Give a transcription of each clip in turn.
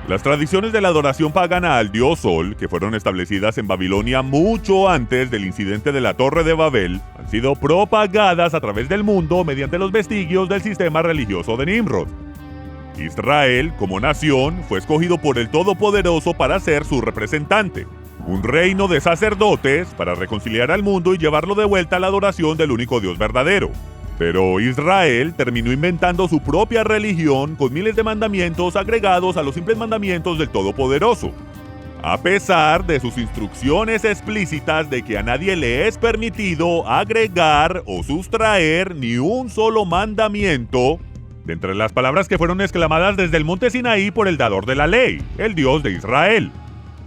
Las tradiciones de la adoración pagana al dios Sol, que fueron establecidas en Babilonia mucho antes del incidente de la Torre de Babel, han sido propagadas a través del mundo mediante los vestigios del sistema religioso de Nimrod. Israel, como nación, fue escogido por el Todopoderoso para ser su representante, un reino de sacerdotes para reconciliar al mundo y llevarlo de vuelta a la adoración del único Dios verdadero. Pero Israel terminó inventando su propia religión con miles de mandamientos agregados a los simples mandamientos del Todopoderoso, a pesar de sus instrucciones explícitas de que a nadie le es permitido agregar o sustraer ni un solo mandamiento de entre las palabras que fueron exclamadas desde el monte Sinaí por el dador de la ley, el Dios de Israel.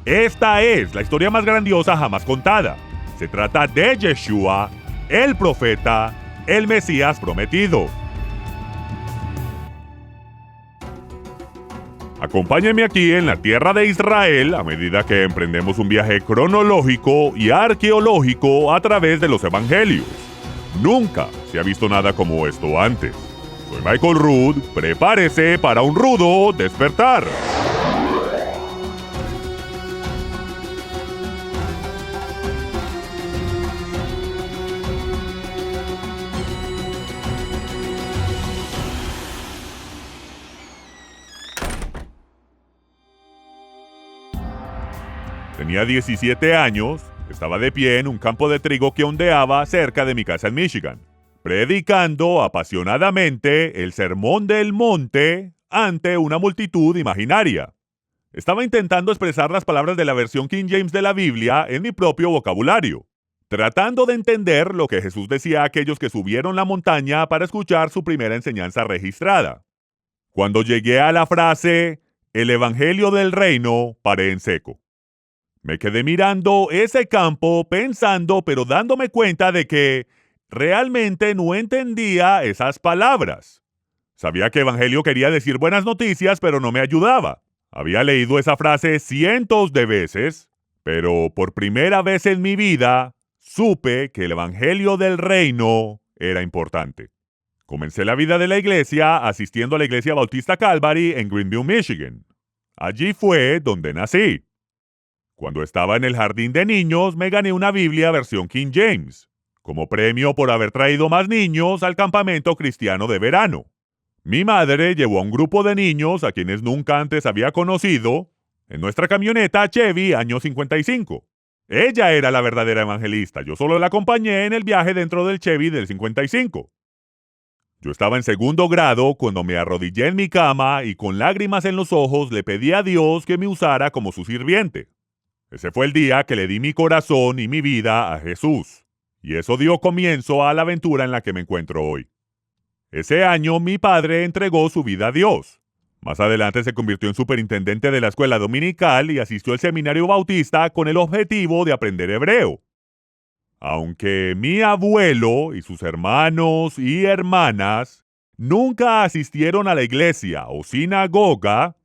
Esta es la historia más grandiosa jamás contada. Se trata de Yeshua, el profeta, el Mesías prometido. Acompáñenme aquí en la tierra de Israel a medida que emprendemos un viaje cronológico y arqueológico a través de los evangelios. Nunca se ha visto nada como esto antes. Soy Michael Rood, prepárese para un rudo despertar. Tenía 17 años, estaba de pie en un campo de trigo que ondeaba cerca de mi casa en Michigan, predicando apasionadamente el sermón del monte ante una multitud imaginaria. Estaba intentando expresar las palabras de la versión King James de la Biblia en mi propio vocabulario, tratando de entender lo que Jesús decía a aquellos que subieron la montaña para escuchar su primera enseñanza registrada. Cuando llegué a la frase, el Evangelio del Reino, paré en seco. Me quedé mirando ese campo pensando, pero dándome cuenta de que realmente no entendía esas palabras. Sabía que evangelio quería decir buenas noticias, pero no me ayudaba. Había leído esa frase cientos de veces, pero por primera vez en mi vida supe que el evangelio del reino era importante. Comencé la vida de la iglesia asistiendo a la iglesia Bautista Calvary en Greenville, Michigan. Allí fue donde nací. Cuando estaba en el jardín de niños, me gané una Biblia versión King James, como premio por haber traído más niños al campamento cristiano de verano. Mi madre llevó a un grupo de niños a quienes nunca antes había conocido en nuestra camioneta Chevy año 55. Ella era la verdadera evangelista, yo solo la acompañé en el viaje dentro del Chevy del 55. Yo estaba en segundo grado cuando me arrodillé en mi cama y con lágrimas en los ojos le pedí a Dios que me usara como su sirviente. Ese fue el día que le di mi corazón y mi vida a Jesús, y eso dio comienzo a la aventura en la que me encuentro hoy. Ese año mi padre entregó su vida a Dios. Más adelante se convirtió en superintendente de la escuela dominical y asistió al seminario bautista con el objetivo de aprender hebreo. Aunque mi abuelo y sus hermanos y hermanas nunca asistieron a la iglesia o sinagoga,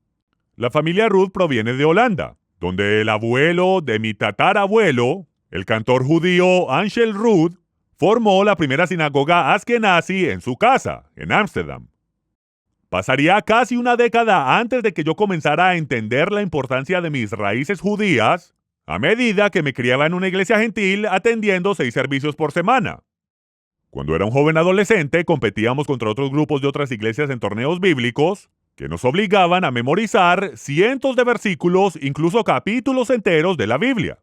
la familia Rood proviene de Holanda, donde el abuelo de mi tatarabuelo, el cantor judío Angel Rood, formó la primera sinagoga askenazi en su casa, en Ámsterdam. Pasaría casi una década antes de que yo comenzara a entender la importancia de mis raíces judías, a medida que me criaba en una iglesia gentil atendiendo 6 servicios por semana. Cuando era un joven adolescente, competíamos contra otros grupos de otras iglesias en torneos bíblicos, que nos obligaban a memorizar cientos de versículos, incluso capítulos enteros de la Biblia.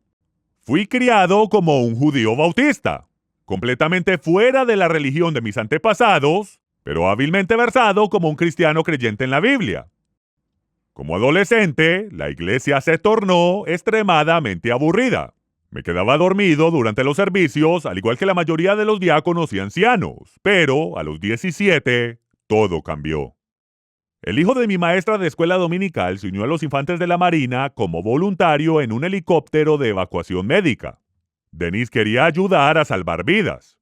Fui criado como un judío bautista, completamente fuera de la religión de mis antepasados, pero hábilmente versado como un cristiano creyente en la Biblia. Como adolescente, la iglesia se tornó extremadamente aburrida. Me quedaba dormido durante los servicios, al igual que la mayoría de los diáconos y ancianos, pero a los 17 todo cambió. El hijo de mi maestra de escuela dominical se unió a los infantes de la Marina como voluntario en un helicóptero de evacuación médica. Dennis quería ayudar a salvar vidas.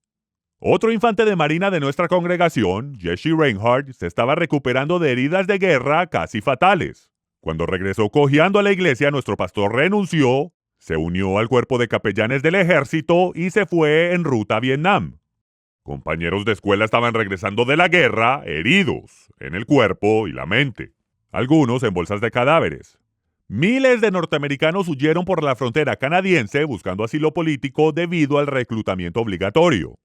Otro infante de Marina de nuestra congregación, Jesse Reinhardt, se estaba recuperando de heridas de guerra casi fatales. Cuando regresó cojeando a la iglesia, nuestro pastor renunció, se unió al cuerpo de capellanes del ejército y se fue en ruta a Vietnam. Compañeros de escuela estaban regresando de la guerra, heridos, en el cuerpo y la mente. algunos en bolsas de cadáveres. Miles de norteamericanos huyeron por la frontera canadiense buscando asilo político debido al reclutamiento obligatorio.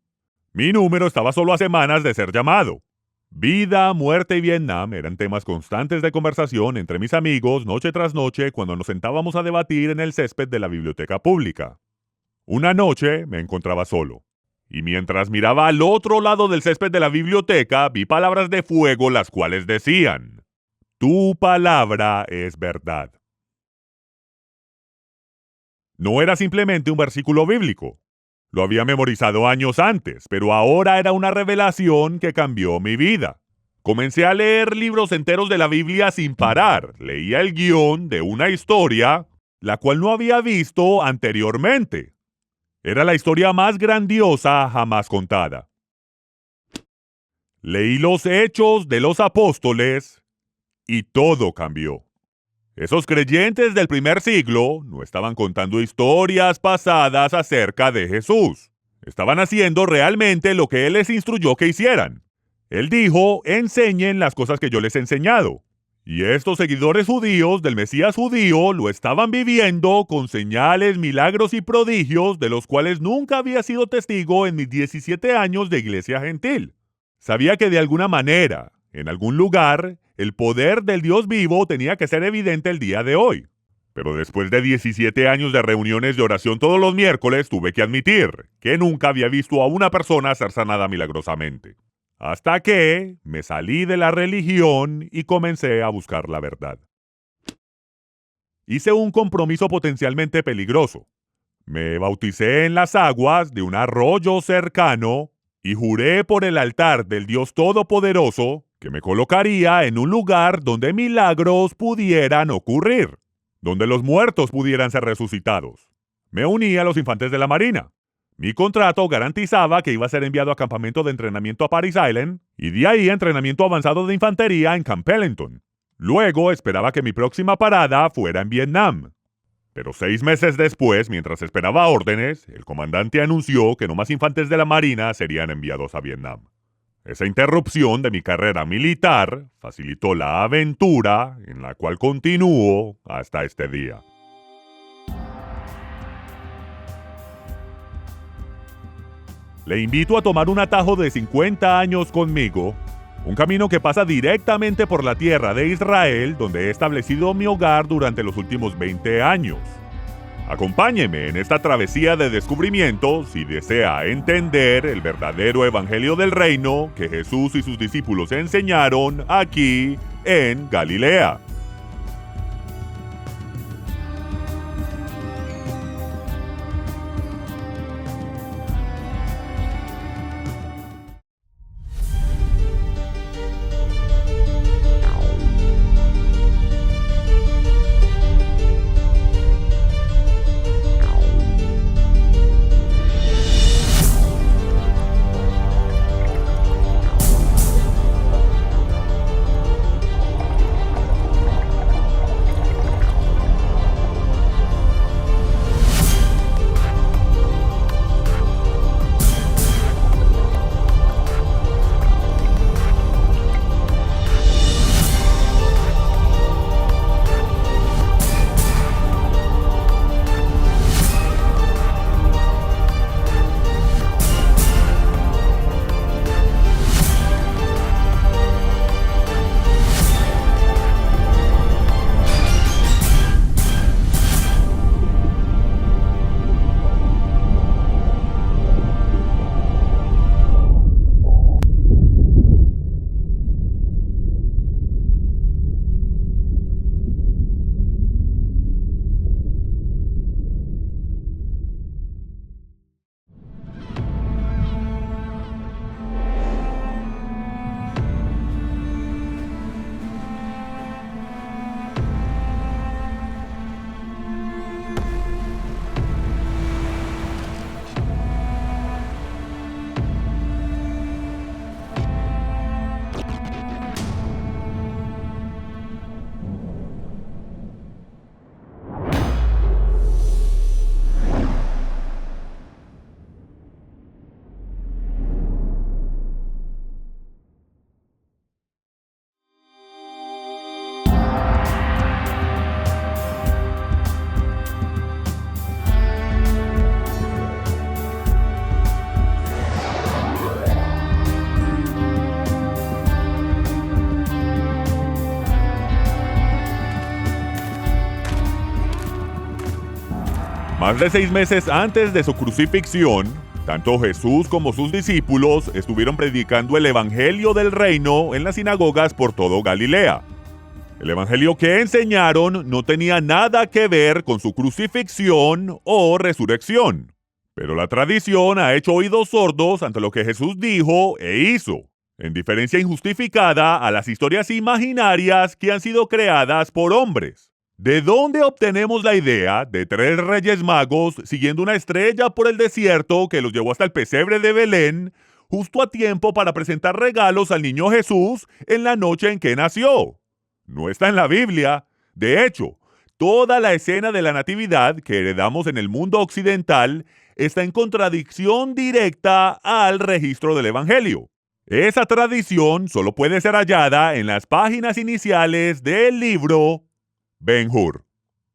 Mi número estaba solo a semanas de ser llamado. Vida, muerte y Vietnam eran temas constantes de conversación entre mis amigos noche tras noche cuando nos sentábamos a debatir en el césped de la biblioteca pública. Una noche me encontraba solo, y mientras miraba al otro lado del césped de la biblioteca vi palabras de fuego las cuales decían: tu palabra es verdad. No era simplemente un versículo bíblico. Lo había memorizado años antes, pero ahora era una revelación que cambió mi vida. Comencé a leer libros enteros de la Biblia sin parar. Leía el guión de una historia, la cual no había visto anteriormente. Era la historia más grandiosa jamás contada. Leí los Hechos de los Apóstoles y todo cambió. Esos creyentes del primer siglo no estaban contando historias pasadas acerca de Jesús. Estaban haciendo realmente lo que Él les instruyó que hicieran. Él dijo: enseñen las cosas que yo les he enseñado. Y estos seguidores judíos del Mesías judío lo estaban viviendo con señales, milagros y prodigios de los cuales nunca había sido testigo en mis 17 años de iglesia gentil. Sabía que de alguna manera, en algún lugar, el poder del Dios vivo tenía que ser evidente el día de hoy. Pero después de 17 años de reuniones de oración todos los miércoles, tuve que admitir que nunca había visto a una persona ser sanada milagrosamente. Hasta que me salí de la religión y comencé a buscar la verdad. Hice un compromiso potencialmente peligroso. Me bauticé en las aguas de un arroyo cercano y juré por el altar del Dios Todopoderoso que me colocaría en un lugar donde milagros pudieran ocurrir, donde los muertos pudieran ser resucitados. Me uní a los infantes de la Marina. Mi contrato garantizaba que iba a ser enviado a campamento de entrenamiento a Paris Island y de ahí a entrenamiento avanzado de infantería en Camp Pendleton. Luego esperaba que mi próxima parada fuera en Vietnam. Pero 6 meses después, mientras esperaba órdenes, el comandante anunció que no más infantes de la Marina serían enviados a Vietnam. Esa interrupción de mi carrera militar facilitó la aventura en la cual continúo hasta este día. Le invito a tomar un atajo de 50 años conmigo, un camino que pasa directamente por la tierra de Israel, donde he establecido mi hogar durante los últimos 20 años. Acompáñeme en esta travesía de descubrimiento si desea entender el verdadero evangelio del reino que Jesús y sus discípulos enseñaron aquí en Galilea. Más de 6 meses antes de su crucifixión, tanto Jesús como sus discípulos estuvieron predicando el Evangelio del Reino en las sinagogas por todo Galilea. El Evangelio que enseñaron no tenía nada que ver con su crucifixión o resurrección, pero la tradición ha hecho oídos sordos ante lo que Jesús dijo e hizo, en diferencia injustificada a las historias imaginarias que han sido creadas por hombres. ¿De dónde obtenemos la idea de 3 reyes magos siguiendo una estrella por el desierto que los llevó hasta el pesebre de Belén, justo a tiempo para presentar regalos al niño Jesús en la noche en que nació? No está en la Biblia. De hecho, toda la escena de la Natividad que heredamos en el mundo occidental está en contradicción directa al registro del Evangelio. Esa tradición solo puede ser hallada en las páginas iniciales del libro Ben-Hur,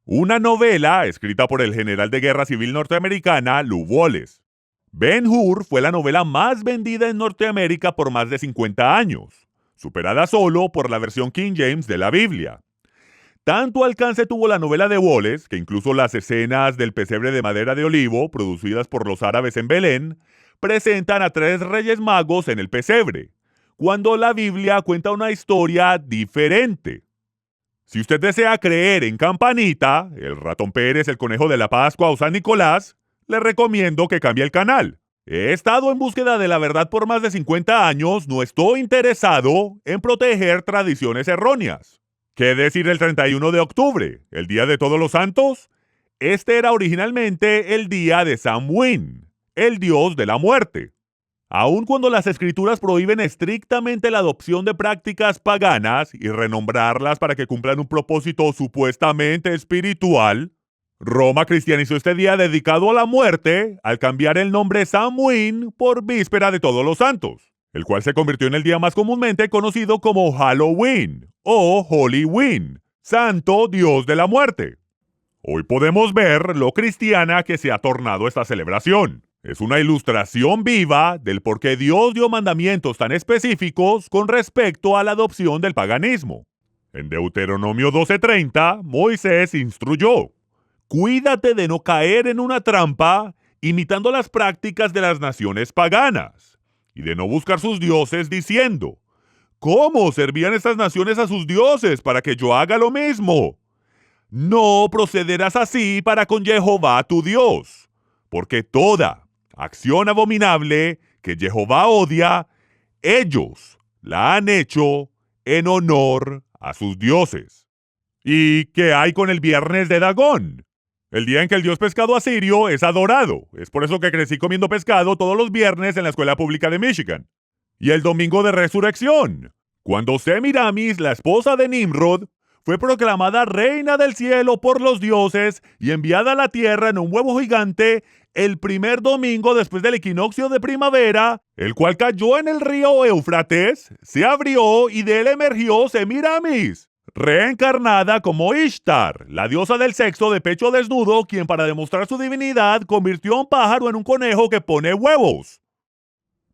una novela escrita por el general de guerra civil norteamericana Lew Wallace. Ben-Hur fue la novela más vendida en Norteamérica por más de 50 años, superada solo por la versión King James de la Biblia. Tanto alcance tuvo la novela de Wallace, que incluso las escenas del pesebre de madera de olivo, producidas por los árabes en Belén, presentan a 3 reyes magos en el pesebre, cuando la Biblia cuenta una historia diferente. Si usted desea creer en Campanita, el ratón Pérez, el conejo de la Pascua o San Nicolás, le recomiendo que cambie el canal. He estado en búsqueda de la verdad por más de 50 años, no estoy interesado en proteger tradiciones erróneas. ¿Qué decir del 31 de octubre, el Día de Todos los Santos? Este era originalmente el día de Samhain, el dios de la muerte. Aun cuando las escrituras prohíben estrictamente la adopción de prácticas paganas y renombrarlas para que cumplan un propósito supuestamente espiritual, Roma cristianizó este día dedicado a la muerte al cambiar el nombre Samhain por Víspera de Todos los Santos, el cual se convirtió en el día más comúnmente conocido como Halloween o Hollyween, Santo Dios de la Muerte. Hoy podemos ver lo cristiana que se ha tornado esta celebración. Es una ilustración viva del por qué Dios dio mandamientos tan específicos con respecto a la adopción del paganismo. En Deuteronomio 12:30, Moisés instruyó: cuídate de no caer en una trampa imitando las prácticas de las naciones paganas, y de no buscar sus dioses diciendo: ¿cómo servían estas naciones a sus dioses para que yo haga lo mismo? No procederás así para con Jehová tu Dios, porque toda acción abominable que Jehová odia, ellos la han hecho en honor a sus dioses. ¿Y qué hay con el viernes de Dagón? El día en que el dios pescado asirio es adorado. Es por eso que crecí comiendo pescado todos los viernes en la escuela pública de Michigan. Y el domingo de resurrección, cuando Semiramis, la esposa de Nimrod, fue proclamada reina del cielo por los dioses y enviada a la tierra en un huevo gigante el primer domingo después del equinoccio de primavera, el cual cayó en el río Éufrates, se abrió y de él emergió Semiramis, reencarnada como Ishtar, la diosa del sexo de pecho desnudo, quien para demostrar su divinidad convirtió a un pájaro en un conejo que pone huevos.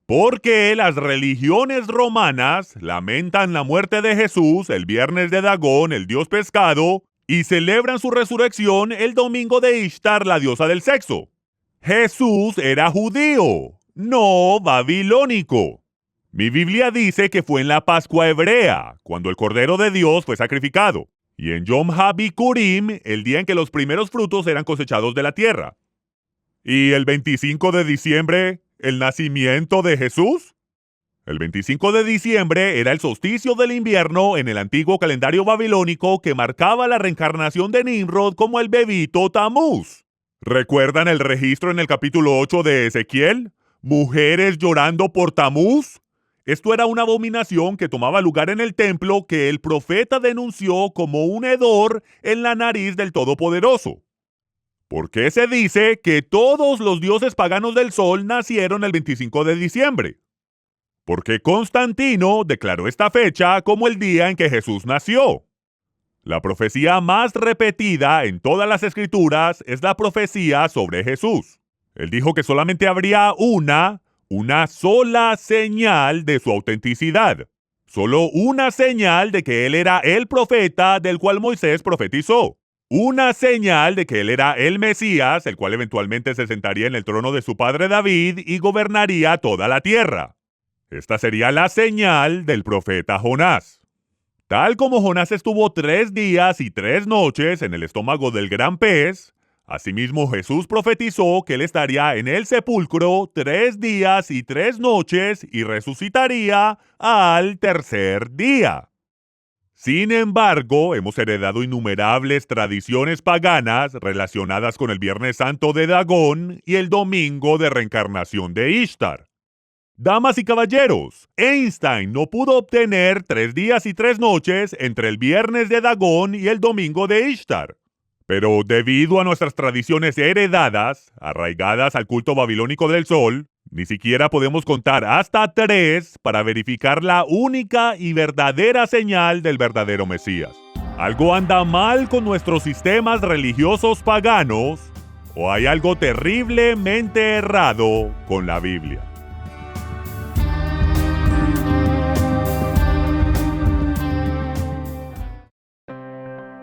Porque las religiones romanas lamentan la muerte de Jesús el viernes de Dagón, el dios pescado, y celebran su resurrección el domingo de Ishtar, la diosa del sexo. Jesús era judío, no babilónico. Mi Biblia dice que fue en la Pascua hebrea, cuando el Cordero de Dios fue sacrificado, y en Yom HaBikurim, el día en que los primeros frutos eran cosechados de la tierra. ¿Y el 25 de diciembre, el nacimiento de Jesús? El 25 de diciembre era el solsticio del invierno en el antiguo calendario babilónico que marcaba la reencarnación de Nimrod como el bebito Tamuz. ¿Recuerdan el registro en el capítulo 8 de Ezequiel? ¿Mujeres llorando por Tamuz? Esto era una abominación que tomaba lugar en el templo que el profeta denunció como un hedor en la nariz del Todopoderoso. ¿Por qué se dice que todos los dioses paganos del sol nacieron el 25 de diciembre? Porque Constantino declaró esta fecha como el día en que Jesús nació. La profecía más repetida en todas las escrituras es la profecía sobre Jesús. Él dijo que solamente habría una sola señal de su autenticidad. Solo una señal de que él era el profeta del cual Moisés profetizó. una señal de que él era el Mesías, el cual eventualmente se sentaría en el trono de su padre David y gobernaría toda la tierra. Esta sería la señal del profeta Jonás. Tal como Jonás estuvo 3 días y 3 noches en el estómago del gran pez, asimismo Jesús profetizó que él estaría en el sepulcro 3 días y 3 noches y resucitaría al tercer día. Sin embargo, hemos heredado innumerables tradiciones paganas relacionadas con el Viernes Santo de Dagón y el Domingo de Reencarnación de Ishtar. Damas y caballeros, Einstein no pudo obtener 3 días y 3 noches entre el Viernes de Dagón y el Domingo de Ishtar. Pero debido a nuestras tradiciones heredadas, arraigadas al culto babilónico del sol, ni siquiera podemos contar hasta 3 para verificar la única y verdadera señal del verdadero Mesías. Algo anda mal con nuestros sistemas religiosos paganos, o hay algo terriblemente errado con la Biblia.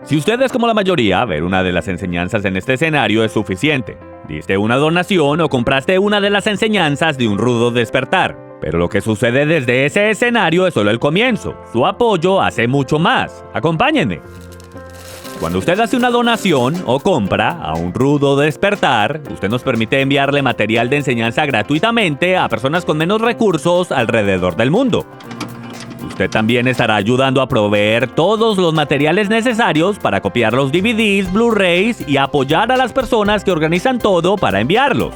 Si usted es como la mayoría, ver una de las enseñanzas en este escenario es suficiente. Diste una donación o compraste una de las enseñanzas de un rudo despertar. Pero lo que sucede desde ese escenario es solo el comienzo. Su apoyo hace mucho más. Acompáñenme. Cuando usted hace una donación o compra a un rudo despertar, usted nos permite enviarle material de enseñanza gratuitamente a personas con menos recursos alrededor del mundo. Usted también estará ayudando a proveer todos los materiales necesarios para copiar los DVDs, Blu-rays y apoyar a las personas que organizan todo para enviarlos.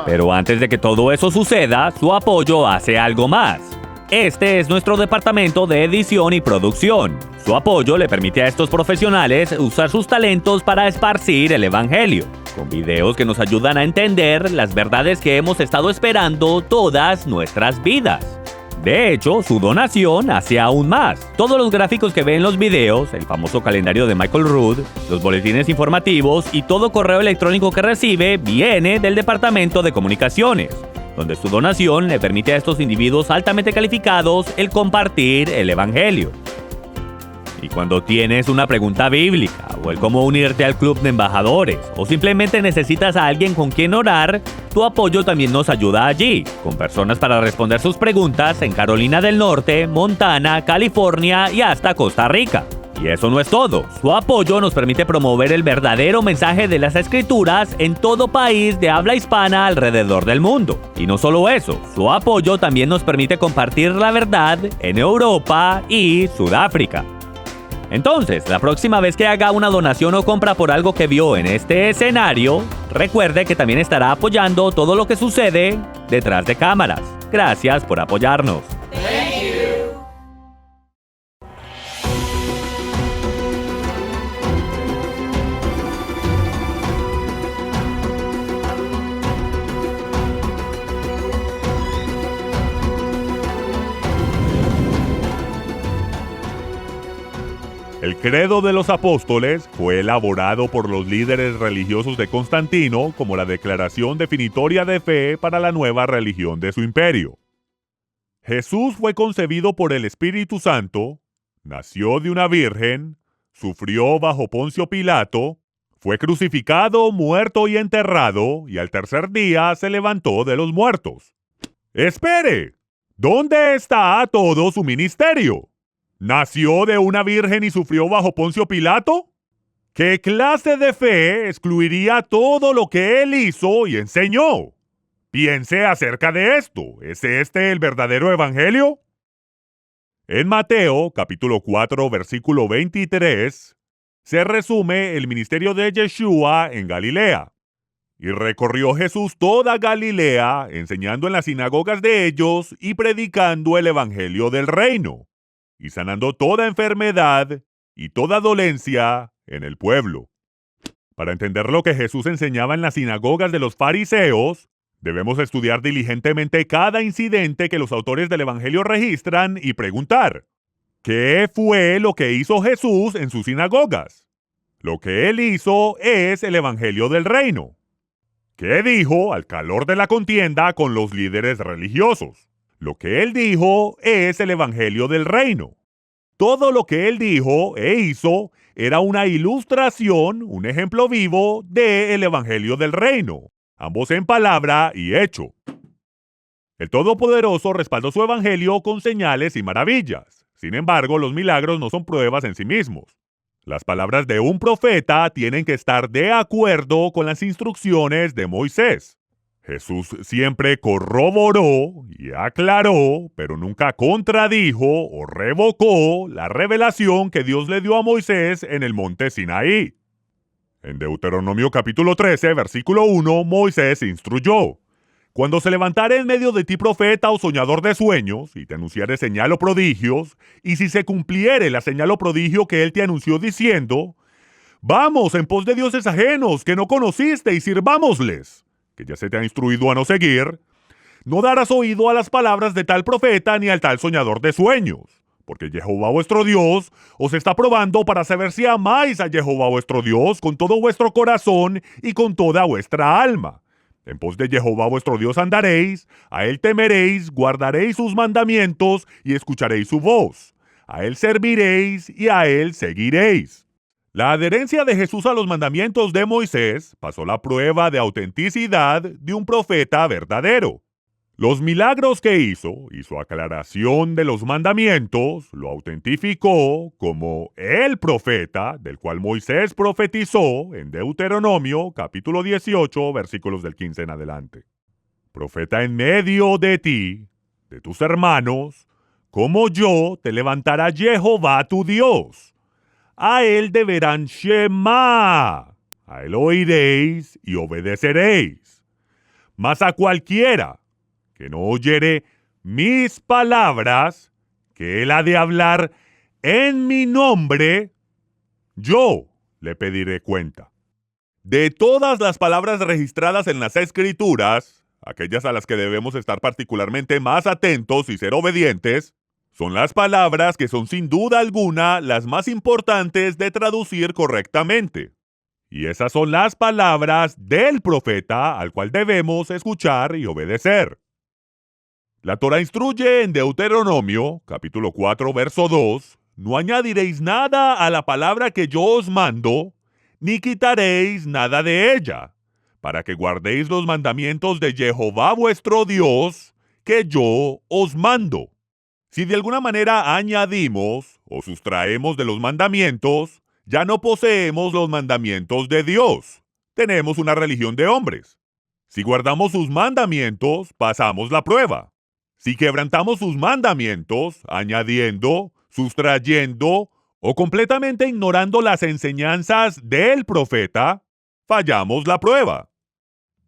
Pero antes de que todo eso suceda, su apoyo hace algo más. Este es nuestro departamento de edición y producción. Su apoyo le permite a estos profesionales usar sus talentos para esparcir el evangelio, con videos que nos ayudan a entender las verdades que hemos estado esperando todas nuestras vidas. De hecho, su donación hace aún más. Todos los gráficos que ve en los videos, el famoso calendario de Michael Rood, los boletines informativos y todo correo electrónico que recibe viene del Departamento de Comunicaciones, donde su donación le permite a estos individuos altamente calificados el compartir el evangelio. Y cuando tienes una pregunta bíblica, o el cómo unirte al club de embajadores, o simplemente necesitas a alguien con quien orar, tu apoyo también nos ayuda allí, con personas para responder sus preguntas en Carolina del Norte, Montana, California y hasta Costa Rica. Y eso no es todo. Su apoyo nos permite promover el verdadero mensaje de las Escrituras en todo país de habla hispana alrededor del mundo. Y no solo eso, su apoyo también nos permite compartir la verdad en Europa y Sudáfrica. Entonces, la próxima vez que haga una donación o compra por algo que vio en este escenario, recuerde que también estará apoyando todo lo que sucede detrás de cámaras. Gracias por apoyarnos. El credo de los apóstoles fue elaborado por los líderes religiosos de Constantino como la declaración definitoria de fe para la nueva religión de su imperio. Jesús fue concebido por el Espíritu Santo, nació de una virgen, sufrió bajo Poncio Pilato, fue crucificado, muerto y enterrado, y al tercer día se levantó de los muertos. ¡Espere! ¿Dónde está todo su ministerio? ¿Nació de una virgen y sufrió bajo Poncio Pilato? ¿Qué clase de fe excluiría todo lo que él hizo y enseñó? Piense acerca de esto. ¿Es este el verdadero evangelio? En Mateo, capítulo 4, versículo 23, se resume el ministerio de Yeshua en Galilea. Y recorrió Jesús toda Galilea, enseñando en las sinagogas de ellos y predicando el evangelio del reino, y sanando toda enfermedad y toda dolencia en el pueblo. Para entender lo que Jesús enseñaba en las sinagogas de los fariseos, debemos estudiar diligentemente cada incidente que los autores del Evangelio registran y preguntar: ¿qué fue lo que hizo Jesús en sus sinagogas? Lo que él hizo es el Evangelio del reino. ¿Qué dijo al calor de la contienda con los líderes religiosos? Lo que él dijo es el Evangelio del reino. Todo lo que él dijo e hizo era una ilustración, un ejemplo vivo del Evangelio del Reino, ambos en palabra y hecho. El Todopoderoso respaldó su Evangelio con señales y maravillas. Sin embargo, los milagros no son pruebas en sí mismos. Las palabras de un profeta tienen que estar de acuerdo con las instrucciones de Moisés. Jesús siempre corroboró y aclaró, pero nunca contradijo o revocó la revelación que Dios le dio a Moisés en el monte Sinaí. En Deuteronomio capítulo 13, versículo 1, Moisés instruyó: cuando se levantare en medio de ti profeta o soñador de sueños, y te anunciare señal o prodigios, y si se cumpliere la señal o prodigio que él te anunció diciendo: vamos en pos de dioses ajenos que no conociste y sirvámosles, que ya se te ha instruido a no seguir, no darás oído a las palabras de tal profeta ni al tal soñador de sueños, porque Jehová vuestro Dios os está probando para saber si amáis a Jehová vuestro Dios con todo vuestro corazón y con toda vuestra alma. En pos de Jehová vuestro Dios andaréis, a él temeréis, guardaréis sus mandamientos y escucharéis su voz. A él serviréis y a él seguiréis. La adherencia de Jesús a los mandamientos de Moisés pasó la prueba de autenticidad de un profeta verdadero. Los milagros que hizo y su aclaración de los mandamientos lo autentificó como el profeta del cual Moisés profetizó en Deuteronomio capítulo 18 versículos del 15 en adelante. Profeta en medio de ti, de tus hermanos, como yo te levantará Jehová tu Dios. A él deberán Shema, a él oiréis y obedeceréis. Mas a cualquiera que no oyere mis palabras, que él ha de hablar en mi nombre, yo le pediré cuenta. De todas las palabras registradas en las Escrituras, aquellas a las que debemos estar particularmente más atentos y ser obedientes, son las palabras que son sin duda alguna las más importantes de traducir correctamente. Y esas son las palabras del profeta al cual debemos escuchar y obedecer. La Torá instruye en Deuteronomio, capítulo 4, verso 2, no añadiréis nada a la palabra que yo os mando, ni quitaréis nada de ella, para que guardéis los mandamientos de Jehová vuestro Dios, que yo os mando. Si de alguna manera añadimos o sustraemos de los mandamientos, ya no poseemos los mandamientos de Dios. Tenemos una religión de hombres. Si guardamos sus mandamientos, pasamos la prueba. Si quebrantamos sus mandamientos, añadiendo, sustrayendo o completamente ignorando las enseñanzas del profeta, fallamos la prueba.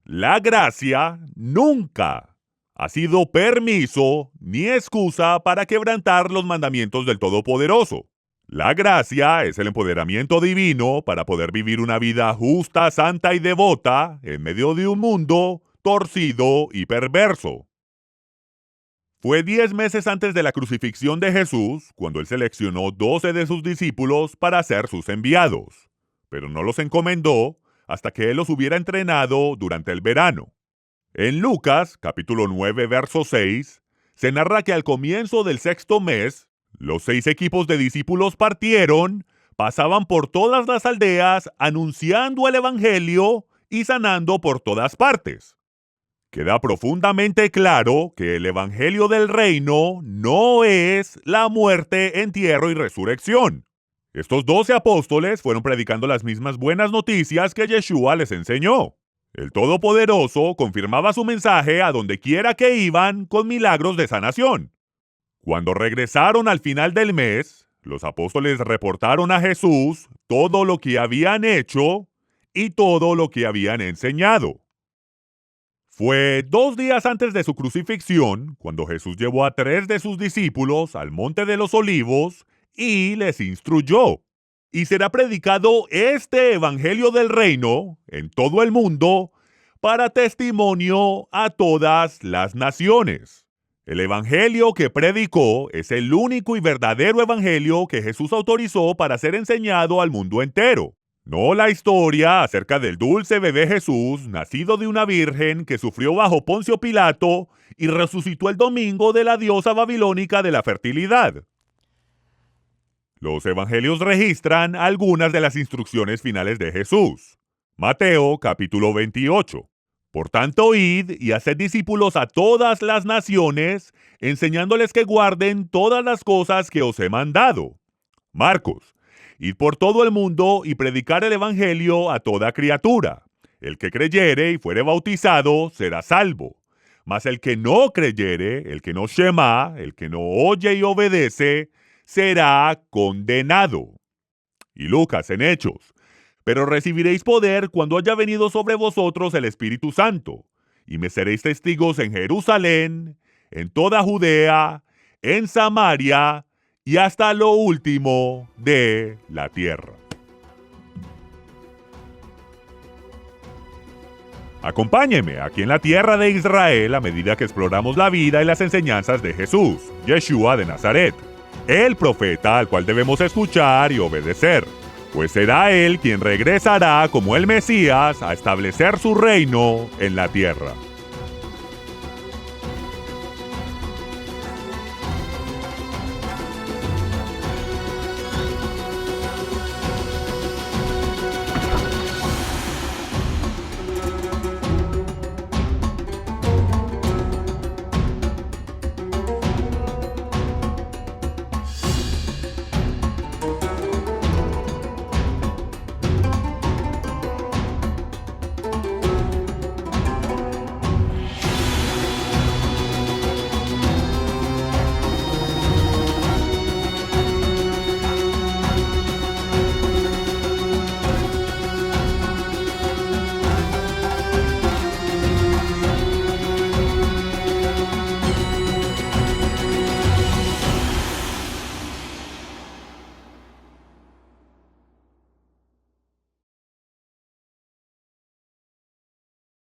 La gracia nunca ha sido permiso ni excusa para quebrantar los mandamientos del Todopoderoso. La gracia es el empoderamiento divino para poder vivir una vida justa, santa y devota en medio de un mundo torcido y perverso. Fue 10 meses antes de la crucifixión de Jesús cuando él seleccionó 12 de sus discípulos para ser sus enviados, pero no los encomendó hasta que él los hubiera entrenado durante el verano. En Lucas, capítulo 9, verso 6, se narra que al comienzo del 6º mes, los 6 equipos de discípulos partieron, pasaban por todas las aldeas anunciando el evangelio y sanando por todas partes. Queda profundamente claro que el evangelio del reino no es la muerte, entierro y resurrección. Estos 12 apóstoles fueron predicando las mismas buenas noticias que Yeshua les enseñó. El Todopoderoso confirmaba su mensaje a donde quiera que iban con milagros de sanación. Cuando regresaron al final del mes, los apóstoles reportaron a Jesús todo lo que habían hecho y todo lo que habían enseñado. Fue 2 días antes de su crucifixión cuando Jesús llevó a 3 de sus discípulos al Monte de los Olivos y les instruyó: y será predicado este evangelio del reino en todo el mundo para testimonio a todas las naciones. El evangelio que predicó es el único y verdadero evangelio que Jesús autorizó para ser enseñado al mundo entero. No la historia acerca del dulce bebé Jesús, nacido de una virgen que sufrió bajo Poncio Pilato y resucitó el domingo de la diosa babilónica de la fertilidad. Los evangelios registran algunas de las instrucciones finales de Jesús. Mateo capítulo 28. Por tanto, id y haced discípulos a todas las naciones, enseñándoles que guarden todas las cosas que os he mandado. Marcos. Id por todo el mundo y predicar el evangelio a toda criatura. El que creyere y fuere bautizado será salvo. Mas el que no creyere, el que no shema, el que no oye y obedece, será condenado. Y Lucas en Hechos. Pero recibiréis poder cuando haya venido sobre vosotros el Espíritu Santo, y me seréis testigos en Jerusalén, en toda Judea, en Samaria y hasta lo último de la tierra. Acompáñeme aquí en la tierra de Israel a medida que exploramos la vida y las enseñanzas de Jesús, Yeshua de Nazaret, el profeta al cual debemos escuchar y obedecer, pues será él quien regresará como el Mesías a establecer su reino en la tierra.